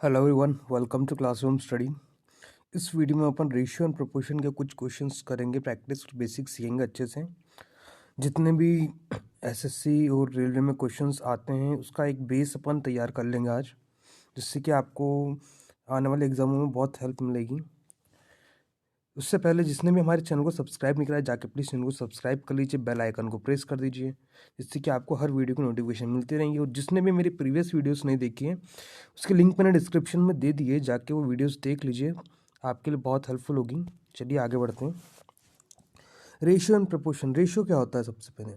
Hello everyone, welcome to classroom study. इस video में अपन रेशियो एंड प्रोपोर्शन के कुछ क्वेश्चंस करेंगे, प्रैक्टिस और बेसिक सीखेंगे अच्छे से। जितने भी एसएससी और रेलवे में क्वेश्चंस आते हैं उसका एक बेस अपन तैयार कर लेंगे आज, जिससे कि आपको आने वाले एग्जामों में बहुत हेल्प मिलेगी। उससे पहले जिसने भी हमारे चैनल को सब्सक्राइब नहीं करा है जाके प्लीज़ चैनल को सब्सक्राइब कर लीजिए, बेल आइकन को प्रेस कर दीजिए, जिससे कि आपको हर वीडियो की नोटिफिकेशन मिलती रहेंगी। और जिसने भी मेरी प्रीवियस वीडियोस नहीं देखी है उसके लिंक मैंने डिस्क्रिप्शन में दे दिए, जाके वो वीडियोस देख लीजिए, आपके लिए बहुत हेल्पफुल होगी। चलिए आगे बढ़ते हैं। Ratio and proportion. रेशियो क्या होता है? सबसे पहले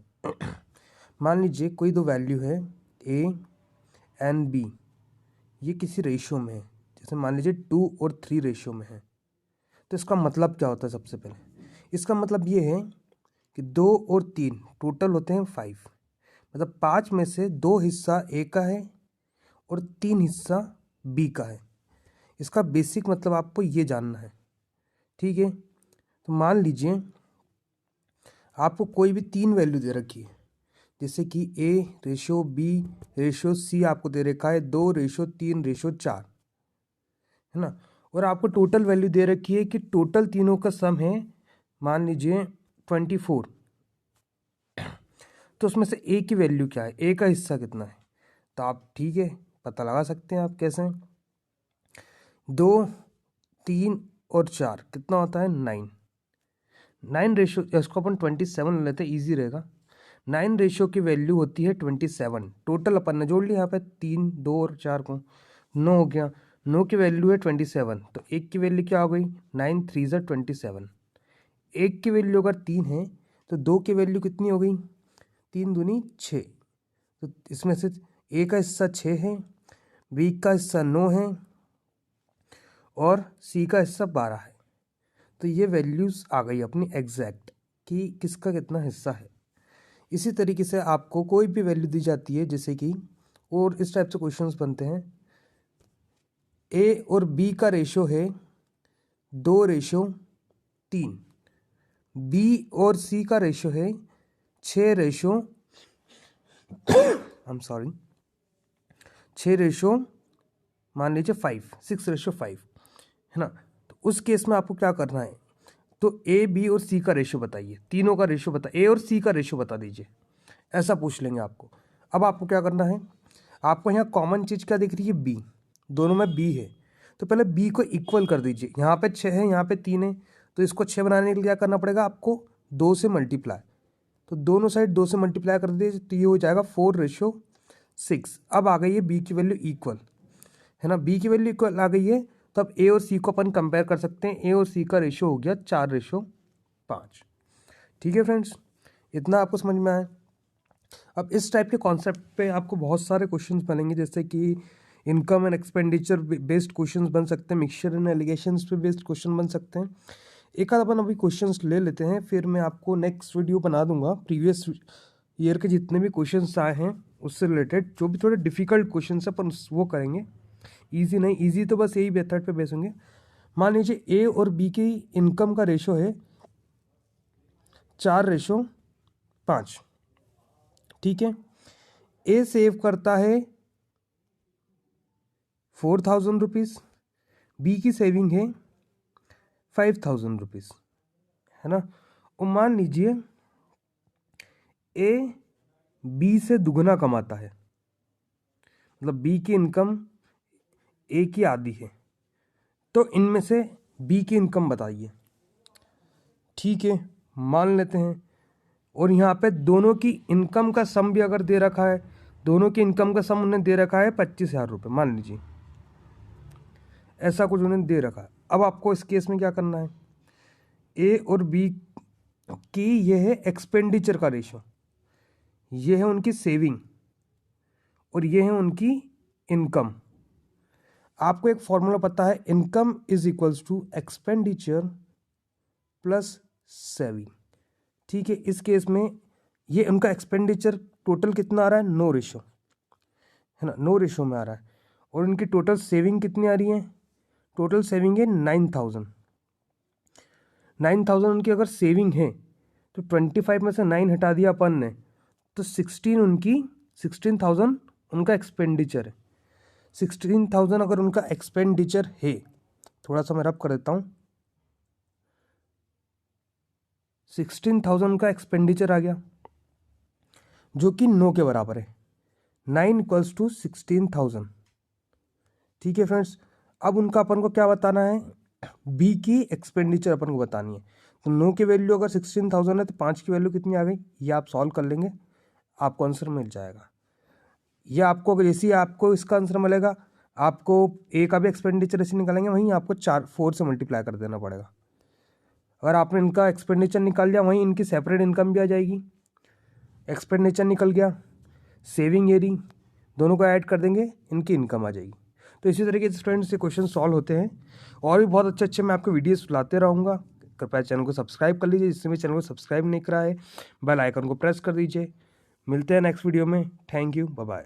मान लीजिए कोई दो वैल्यू है ए एंड बी, ये किसी रेशियो में है। जैसे मान लीजिए 2 और 3 रेशियो में है, तो इसका मतलब क्या होता है? सबसे पहले इसका मतलब ये है कि 2 और 3 टोटल होते हैं 5, मतलब 5 में से 2 हिस्सा ए का है और 3 हिस्सा बी का है। इसका बेसिक मतलब आपको ये जानना है, ठीक है। तो मान लीजिए आपको कोई भी 3 वैल्यू दे रखी है, जैसे कि A ratio B ratio C आपको दे रखा है 2:3:4, है ना। और आपको टोटल वैल्यू दे रखी है कि टोटल तीनों का सम है मान लीजिए 24। तो उसमें से ए की वैल्यू क्या है, ए का हिस्सा कितना है? तो आप ठीक है पता लगा सकते हैं। आप कैसे? 2, 3 और 4 कितना होता है? 9 रेशियो, इसको अपन 27 ले लेते हैं, ईजी रहेगा। 9 रेशियो की वैल्यू होती है 27। टोटल अपन ने जोड़ लिया यहाँ पे 3, 2 और 4 को, 9 हो गया। 9 की वैल्यू है 27, तो एक की वैल्यू क्या हो गई? 9 3 ज़ा 27। एक की वैल्यू अगर 3 है तो 2 की वैल्यू कितनी हो गई? 3 दूनी 6। तो इसमें से ए का हिस्सा 6 है, बी का हिस्सा 9 है और सी का हिस्सा 12 है। तो ये वैल्यूज़ आ गई अपनी एग्जैक्ट कि किसका कितना हिस्सा है। इसी तरीके से आपको कोई भी वैल्यू दी जाती है, जैसे कि और इस टाइप से क्वेश्चंस बनते हैं। ए और बी का रेशो है 2:3, बी और सी का रेशो है 6 रेशो मान लीजिए 6:5, है ना। तो उस केस में आपको क्या करना है? तो ए बी और सी का रेशो बताइए, तीनों का रेशो बता, ए और सी का रेशो बता दीजिए, ऐसा पूछ लेंगे आपको। अब आपको क्या करना है? आपको यहाँ कॉमन चीज़ क्या दिख रही है? बी। दोनों में बी है, तो पहले बी को इक्वल कर दीजिए। यहाँ पे 6 है, यहाँ पे 3 है, तो इसको 6 बनाने के लिए क्या करना पड़ेगा आपको? 2 से मल्टीप्लाई। तो दोनों साइड 2 से मल्टीप्लाई कर दीजिए, तो ये हो जाएगा 4:6। अब आ गई है बी की वैल्यू इक्वल, है ना। बी की वैल्यू इक्वल आ गई है, तो अब ए और सी को अपन कंपेयर कर सकते हैं। ए और सी का रेशियो हो गया 4:5। ठीक है फ्रेंड्स, इतना आपको समझ में आया। अब इस टाइप के कॉन्सेप्ट पे आपको बहुत सारे क्वेश्चंस बनेंगे, जैसे कि income and expenditure based questions बन सकते हैं, मिक्सचर एंड एलिगेशंस पे बेस्ड क्वेश्चन बन सकते हैं। एक आध अपन अभी क्वेश्चंस ले लेते हैं, फिर मैं आपको नेक्स्ट वीडियो बना दूंगा प्रीवियस ईयर के जितने भी क्वेश्चंस आए हैं उससे रिलेटेड। जो भी थोड़े डिफिकल्ट क्वेश्चन है अपन वो करेंगे, ईजी नहीं। ईजी तो बस यही मेथड पे बेस होंगे। मान लीजिए ए और बी की इनकम का रेशो है 4:5, ठीक है। ए सेव करता है 4,000 रुपीज़, बी की सेविंग है 5,000 रुपीज़, है ना। और मान लीजिए ए बी से दुगना कमाता है, मतलब बी की इनकम ए की आधी है, तो इनमें से बी की इनकम बताइए। ठीक है, मान लेते हैं। और यहाँ पे दोनों की इनकम का सम भी अगर दे रखा है, दोनों की इनकम का सम उन्हें दे रखा है 25,000 रुपये, मान लीजिए ऐसा कुछ उन्हें दे रखा है। अब आपको इस केस में क्या करना है? ए और बी की ये है एक्सपेंडिचर का रेशो, ये है उनकी सेविंग और ये है उनकी इनकम। आपको एक फॉर्मूला पता है, income is equals to expenditure plus saving. ठीक है, इस केस में ये उनका एक्सपेंडिचर टोटल कितना आ रहा है? 9 रेशो, है ना, 9 रेशो में आ रहा है। और उनकी टोटल सेविंग कितनी आ रही है? टोटल सेविंग है 9,000। 9,000 उनकी अगर सेविंग है तो 25 में से 9 हटा दिया अपन ने, तो 16,000 उनका एक्सपेंडिचर है। 16,000 अगर उनका एक्सपेंडिचर है, थोड़ा सा मैं रब कर देता हूँ, 16,000 का एक्सपेंडिचर आ गया जो कि 9 के बराबर है। 9 = 16,000। ठीक है फ्रेंड्स, अब उनका अपन को क्या बताना है, बी की एक्सपेंडिचर अपन को बतानी है। तो 9 की वैल्यू अगर 16,000 है तो 5 की वैल्यू कितनी आ गई, ये आप सॉल्व कर लेंगे, आपको आंसर मिल जाएगा। ये आपको जैसे ही आपको इसका आंसर मिलेगा, आपको ए का भी एक्सपेंडिचर ऐसे निकालेंगे, वहीं आपको 4 से मल्टीप्लाई कर देना पड़ेगा। अगर आपने इनका एक्सपेंडिचर निकाल दिया, वहीं इनकी सेपरेट इनकम भी आ जाएगी। एक्सपेंडिचर निकल गया, सेविंग एरी, दोनों को ऐड कर देंगे, इनकी इनकम आ जाएगी। तो इसी तरीके से स्टूडेंट्स से क्वेश्चन सॉल्व होते हैं, और भी बहुत अच्छे मैं आपको वीडियोस लाते रहूँगा। कृपया चैनल को सब्सक्राइब कर लीजिए, जिससे भी चैनल को सब्सक्राइब नहीं करा है, बेल आइकन को प्रेस कर दीजिए। मिलते हैं नेक्स्ट वीडियो में। Thank you, bye bye.